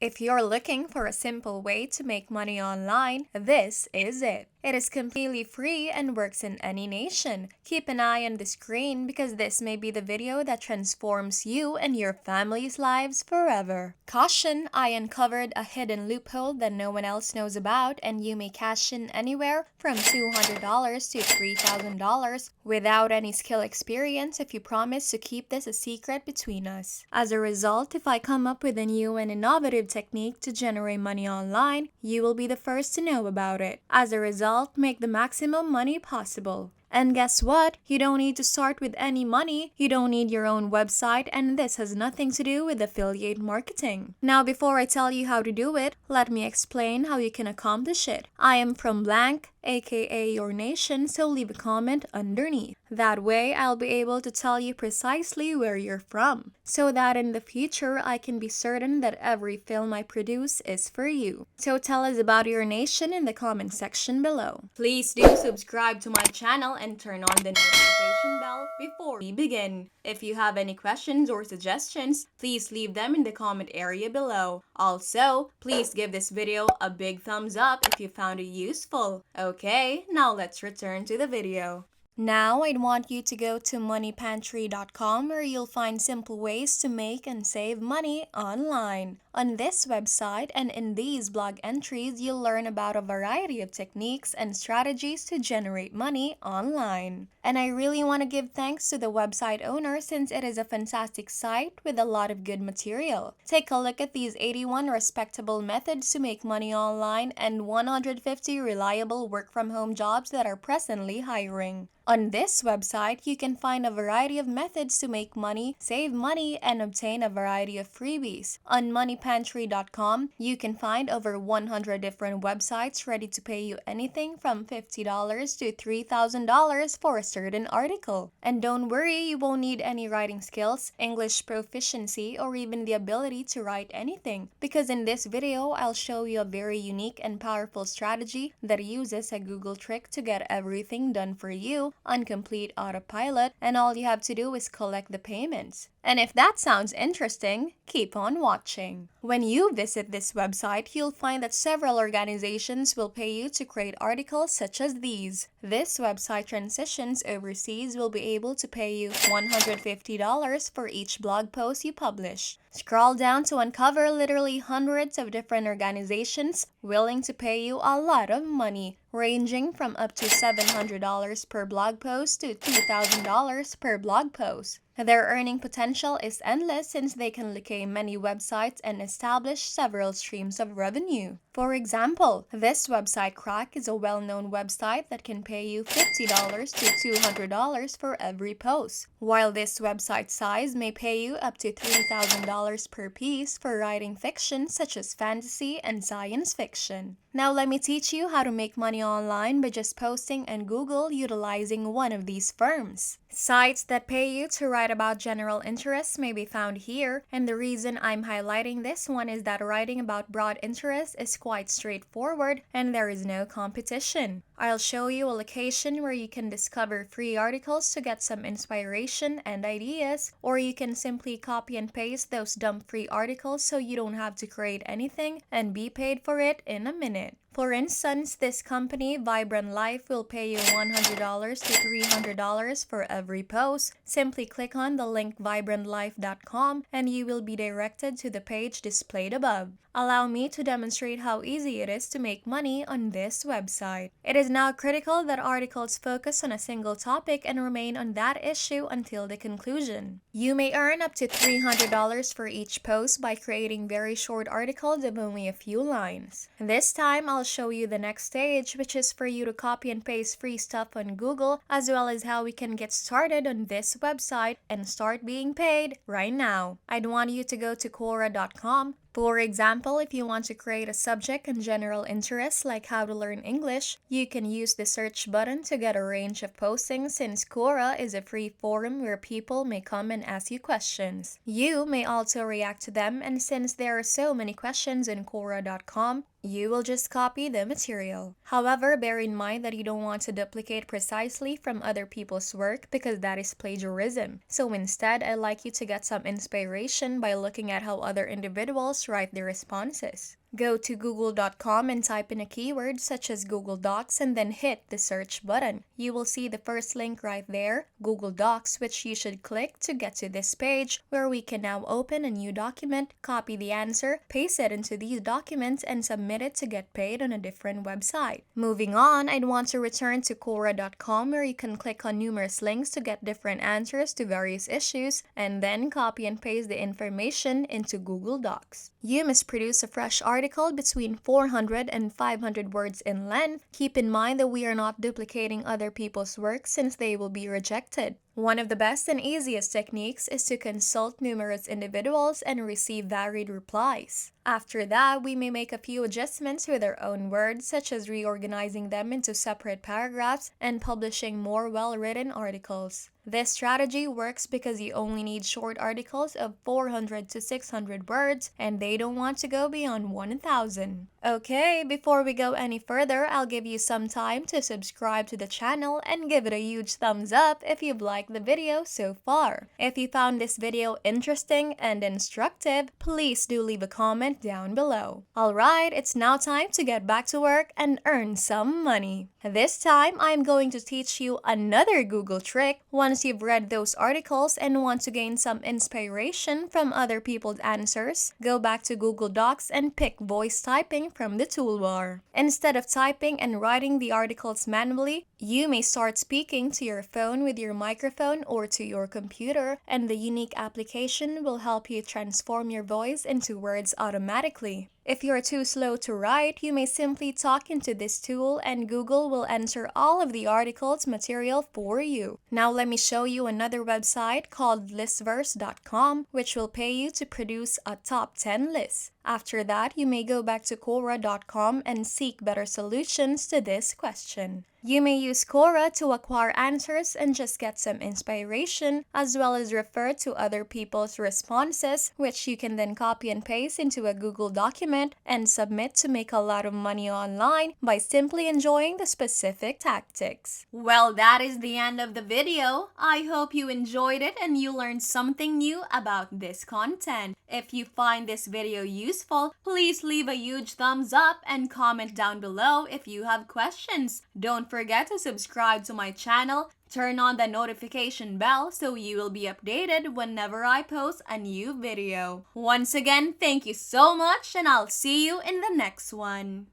If you're looking for a simple way to make money online, this is it. It is completely free and works in any nation. Keep an eye on the screen because this may be the video that transforms you and your family's lives forever. Caution, I uncovered a hidden loophole that no one else knows about, and you may cash in anywhere from $200 to $3,000 without any skill experience if you promise to keep this a secret between us. As a result, if I come up with a new and innovative technique to generate money online, you will be the first to know about it. As a result, make the maximum money possible. And guess what? You don't need to start with any money, you don't need your own website, and this has nothing to do with affiliate marketing. Now, before I tell you how to do it, let me explain how you can accomplish it. I am from blank, aka your nation, so leave a comment underneath. That way, I'll be able to tell you precisely where you're from, so that in the future, I can be certain that every film I produce is for you. So tell us about your nation in the comment section below. Please do subscribe to my channel and turn on the notification bell before we begin. If you have any questions or suggestions, please leave them in the comment area below. Also, please give this video a big thumbs up if you found it useful. Okay, now let's return to the video. Now, I'd want you to go to moneypantry.com where you'll find simple ways to make and save money online. On this website and in these blog entries, you'll learn about a variety of techniques and strategies to generate money online. And I really want to give thanks to the website owner since it is a fantastic site with a lot of good material. Take a look at these 81 respectable methods to make money online and 150 reliable work-from-home jobs that are presently hiring. On this website, you can find a variety of methods to make money, save money, and obtain a variety of freebies. On moneypantry.com, you can find over 100 different websites ready to pay you anything from $50 to $3,000 for a certain article. And don't worry, you won't need any writing skills, English proficiency, or even the ability to write anything, because in this video, I'll show you a very unique and powerful strategy that uses a Google trick to get everything done for you on complete autopilot, and all you have to do is collect the payments. And if that sounds interesting, keep on watching. When you visit this website, you'll find that several organizations will pay you to create articles such as these. This website Transitions Overseas will be able to pay you $150 for each blog post you publish. Scroll down to uncover literally hundreds of different organizations willing to pay you a lot of money, ranging from up to $700 per blog post to $2,000 per blog post. Their earning potential is endless since they can locate many websites and establish several streams of revenue. For example, this website Crack is a well-known website that can pay you $50 to $200 for every post, while this website Size may pay you up to $3,000 per piece for writing fiction such as fantasy and science fiction. Now let me teach you how to make money online by just posting on Google utilizing one of these firms. Sites that pay you to write about general interests may be found here, and the reason I'm highlighting this one is that writing about broad interests is quite straightforward and there is no competition. I'll show you a location where you can discover free articles to get some inspiration and ideas, or you can simply copy and paste those dumb free articles so you don't have to create anything and be paid for it in a minute. For instance, this company, Vibrant Life, will pay you $100 to $300 for every post. Simply click on the link vibrantlife.com and you will be directed to the page displayed above. Allow me to demonstrate how easy it is to make money on this website. It is now critical that articles focus on a single topic and remain on that issue until the conclusion. You may earn up to $300 for each post by creating very short articles of only a few lines. This time, I'll show you the next stage, which is for you to copy and paste free stuff on Google, as well as how we can get started on this website and start being paid right now. I'd want you to go to Quora.com. For example, if you want to create a subject and general interests like how to learn English, you can use the search button to get a range of postings since Quora is a free forum where people may come and ask you questions. You may also react to them, and since there are so many questions in Quora.com, you will just copy the material. However, bear in mind that you don't want to duplicate precisely from other people's work because that is plagiarism. So instead, I'd like you to get some inspiration by looking at how other individuals write their responses. Go to google.com and type in a keyword such as Google Docs and then hit the search button. You will see the first link right there, Google Docs, which you should click to get to this page where we can now open a new document, copy the answer, paste it into these documents, and submit it to get paid on a different website. Moving on, I'd want to return to Quora.com where you can click on numerous links to get different answers to various issues and then copy and paste the information into Google Docs. You must produce a fresh article between 400 and 500 words in length. Keep in mind that we are not duplicating other people's work since they will be rejected. One of the best and easiest techniques is to consult numerous individuals and receive varied replies. After that, we may make a few adjustments with our own words, such as reorganizing them into separate paragraphs and publishing more well-written articles. This strategy works because you only need short articles of 400 to 600 words, and they don't want to go beyond 1,000. Okay, before we go any further, I'll give you some time to subscribe to the channel and give it a huge thumbs up if you've liked the video so far. If you found this video interesting and instructive, please do leave a comment down below. Alright, it's now time to get back to work and earn some money. This time, I'm going to teach you another Google trick. Once you've read those articles and want to gain some inspiration from other people's answers, go back to Google Docs and pick voice typing from the toolbar. Instead of typing and writing the articles manually, you may start speaking to your phone with your microphone or to your computer, and the unique application will help you transform your voice into words automatically. If you're too slow to write, you may simply talk into this tool and Google will enter all of the article's material for you. Now let me show you another website called listverse.com, which will pay you to produce a top 10 list. After that, you may go back to Quora.com and seek better solutions to this question. You may use Quora to acquire answers and just get some inspiration, as well as refer to other people's responses, which you can then copy and paste into a Google document and submit to make a lot of money online by simply enjoying the specific tactics. Well, that is the end of the video. I hope you enjoyed it and you learned something new about this content. If you find this video useful, please leave a huge thumbs up and comment down below if you have questions. Don't forget to subscribe to my channel, turn on the notification bell so you will be updated whenever I post a new video. Once again, thank you so much and I'll see you in the next one.